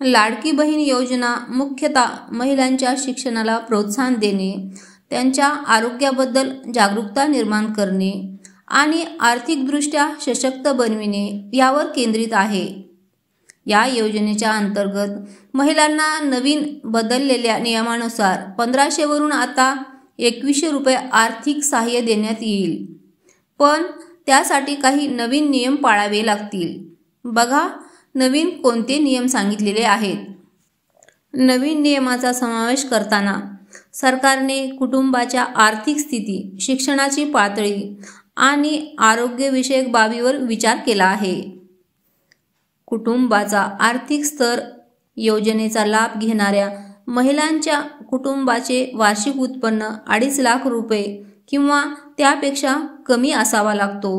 लाडकी बहीण योजना मुख्यतः महिलांच्या शिक्षणाला प्रोत्साहन देणे, त्यांच्या आरोग्याबद्दल जागरूकता निर्माण करणे आणि आर्थिकदृष्ट्या सशक्त बनविणे यावर केंद्रित आहे। या योजनेच्या अंतर्गत महिलांना नवीन बदललेल्या नियमानुसार 1500 वरून आता 2100 रुपये आर्थिक सहाय्य देण्यात येईल, पण त्यासाठी काही नवीन नियम पाळावे लागतील। बघा नवीन कोणते नियम सांगितलेले आहेत। नवीन नियमाचा समावेश करताना सरकारने कुटुंबाच्या आर्थिक स्थिती, शिक्षणाची पातळी आणि आरोग्यविषयक बाबीवर विचार केला आहे। कुटुंबाचा आर्थिक स्तर योजनेचा लाभ घेणाऱ्या महिलांच्या कुटुंबाचे वार्षिक उत्पन्न 2.5 लाख रुपये किंवा त्यापेक्षा कमी असावा लागतो।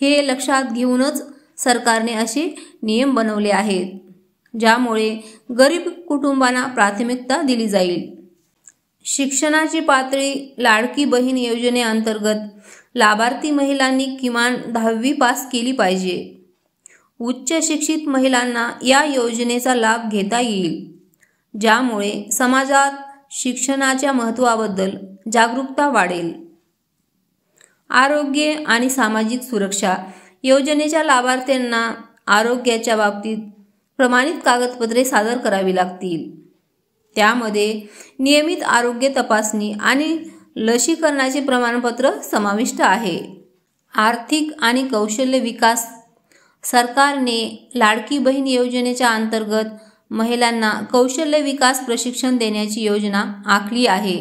हे लक्षात घेऊनच सरकारने असे नियम बनवले आहेत, ज्यामुळे गरीब कुटुंबांना प्राथमिकता दिली जाईल। शिक्षणाची पातळी लाडकी बहीण योजनेअंतर्गत लाभार्थी महिलांनी किमान 10वी पास केली पाहिजे। उच्च शिक्षित महिलांना या योजनेचा लाभ घेता येईल, ज्यामुळे समाजात शिक्षणाच्या महत्त्वाबद्दल जागरूकता वाढेल। आरोग्य आणि सामाजिक सुरक्षा योजनेच्या लाभार्थ्यांना आरोग्याच्या बाबतीत प्रमाणित कागदपत्रे सादर करावी लागतील। त्यामध्ये नियमित आरोग्य तपासणी आणि लसीकरणाचे प्रमाणपत्र समाविष्ट आहे। आर्थिक आणि कौशल्य विकास सरकारने लाडकी बहीण योजनेच्या अंतर्गत महिलांना कौशल्य विकास प्रशिक्षण देण्याची योजना आखली आहे,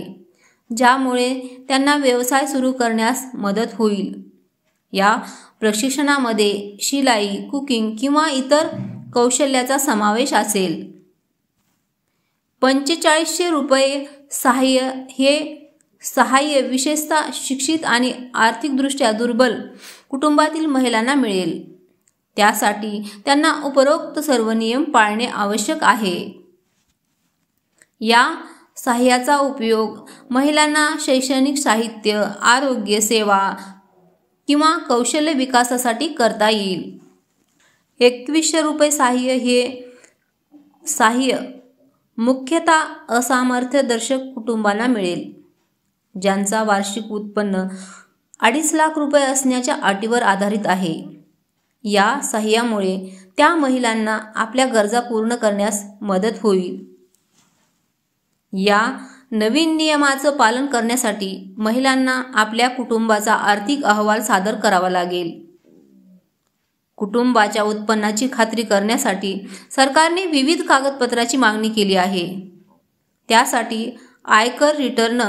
ज्यामुळे त्यांना व्यवसाय सुरू करण्यास मदत होईल। या प्रशिक्षणामध्ये शिलाई, कुकिंग किंवा इतर कौशल्याचा समावेश असेल। 4500 रुपये सहाय्य हे सहाय्य विशेषतः शिक्षित आणि आर्थिकदृष्ट्या दुर्बल कुटुंबातील महिलांना मिळेल। त्यासाठी त्यांना उपरोक्त सर्व नियम पाळणे आवश्यक आहे। या सहाय्याचा उपयोग महिलांना शैक्षणिक साहित्य, आरोग्य सेवा किंवा कौशल्य विकासासाठी करता येईल। 2100 रुपये सहाय्य हे सहाय्य मुख्यतः असामर्थ्यदर्शक कुटुंबांना मिळेल, ज्यांचा वार्षिक उत्पन्न 2.5 लाख रुपये असण्याच्या अटीवर आधारित आहे। या सहाय्यामुळे त्या महिलांना आपल्या गरजा पूर्ण करण्यास मदत होईल। या नवीन नियमाचं पालन करण्यासाठी महिलांना आपल्या कुटुंबाचा आर्थिक अहवाल सादर करावा लागेल। कुटुंबाच्या उत्पन्नाची खात्री करण्यासाठी सरकारने विविध कागदपत्रांची मागणी केली आहे। त्यासाठी आयकर रिटर्न,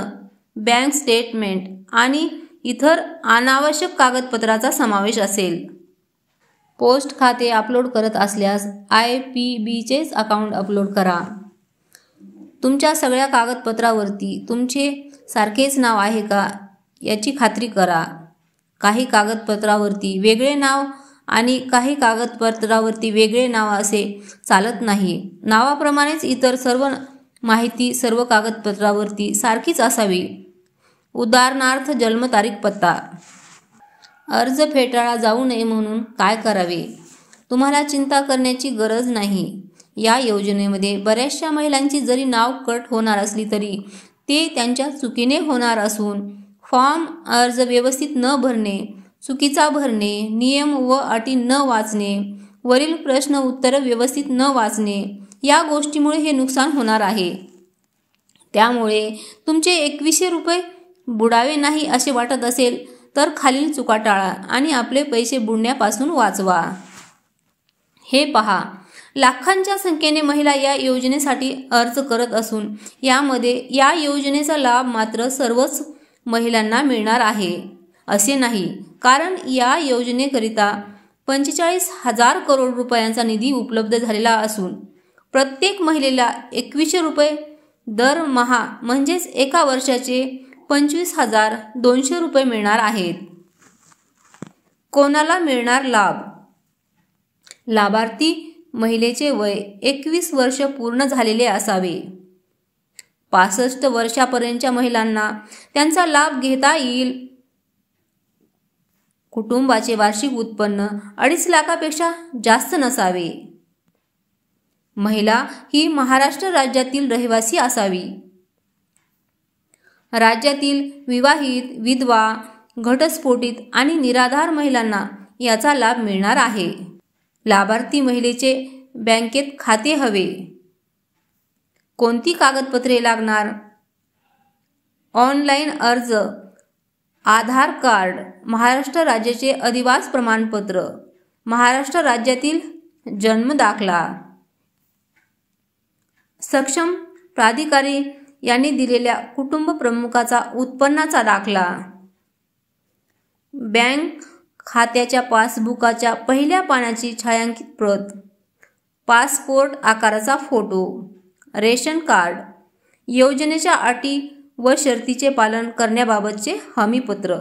बँक स्टेटमेंट आणि इतर अनावश्यक कागदपत्रांचा समावेश असेल। पोस्ट खाते अपलोड करत असल्यास IPBचेच अकाउंट अपलोड करा। तुमच्या सगळ्या कागदपत्रावरती तुमचे सारखेच नाव आहे का याची खात्री करा। काही कागदपत्रावरती वेगळे नाव आणि काही कागदपत्रावरती वेगळे नाव असे चालत नाही। नावाप्रमाणेच इतर सर्व माहिती सर्व कागदपत्रावरती सारखीच असावी। उदाहरणार्थ जन्मतारीख, पत्ता। अर्ज फेटाळला जाऊ नये म्हणून काय करावे? तुम्हाला चिंता करण्याची गरज नाही। या योजनेमध्ये बऱ्याचशा महिलांची जरी नाव कट होणार असली तरी ते त्यांच्या चुकीने होणार असून फॉर्म अर्ज व्यवस्थित न भरणे, चुकीचा भरणे, नियम व अटी न वाचणे, वरील प्रश्न उत्तर व्यवस्थित न वाचणे या गोष्टीमुळे हे नुकसान होणार आहे। त्यामुळे तुमचे 2100 रुपये बुडावे नाही असे वाटत असेल तर खालील चुका टाळा आणि आपले पैसे बुडण्यापासून वाचवा। हे पहा, लाखांच्या संख्येने महिला या योजनेसाठी अर्ज करत असून यामध्ये या योजनेचा लाभ मात्र सर्वच महिलांना मिळणार आहे असे नाही, कारण या योजनेकरिता 45,000 करोड रुपयांचा निधी उपलब्ध झालेला असून प्रत्येक महिलेला 2100 रुपये दरमहा म्हणजेच एका वर्षाचे 25,200 रुपये मिळणार आहेत। कोणाला मिळणार लाभ? लाभार्थी महिलेचे वय 21 वर्ष पूर्ण झालेले असावे। 65 वर्षापर्यंतच्या महिलांना त्यांचा लाभ घेता येईल। कुटुंबाचे वार्षिक उत्पन्न 2.5 लाखापेक्षा जास्त नसावे। महिला ही महाराष्ट्र राज्यातील रहिवासी असावी. राज्यातील विवाहित, विधवा, घटस्फोटित आणि निराधार महिलांना याचा लाभ मिळणार आहे. लाभार्थी महिलेचे बँकेत खाते हवे. कोणती कागदपत्रे लागणार? ऑनलाईन अर्ज, आधार कार्ड, महाराष्ट्र राज्याचे अधिवास प्रमाणपत्र, महाराष्ट्र राज्यातील जन्म दाखला. सक्षम प्राधिकारी यांनी दिलेल्या कुटुंब प्रमुखाचा उत्पन्नाचा दाखला. बँक खात्याच्या पासबुकाच्या पहिल्या पानाची छायांकित प्रत, पासपोर्ट आकाराचा फोटो, रेशन कार्ड, योजनेच्या अटी व शर्तीचे पालन करण्याबाबतचे हमीपत्र.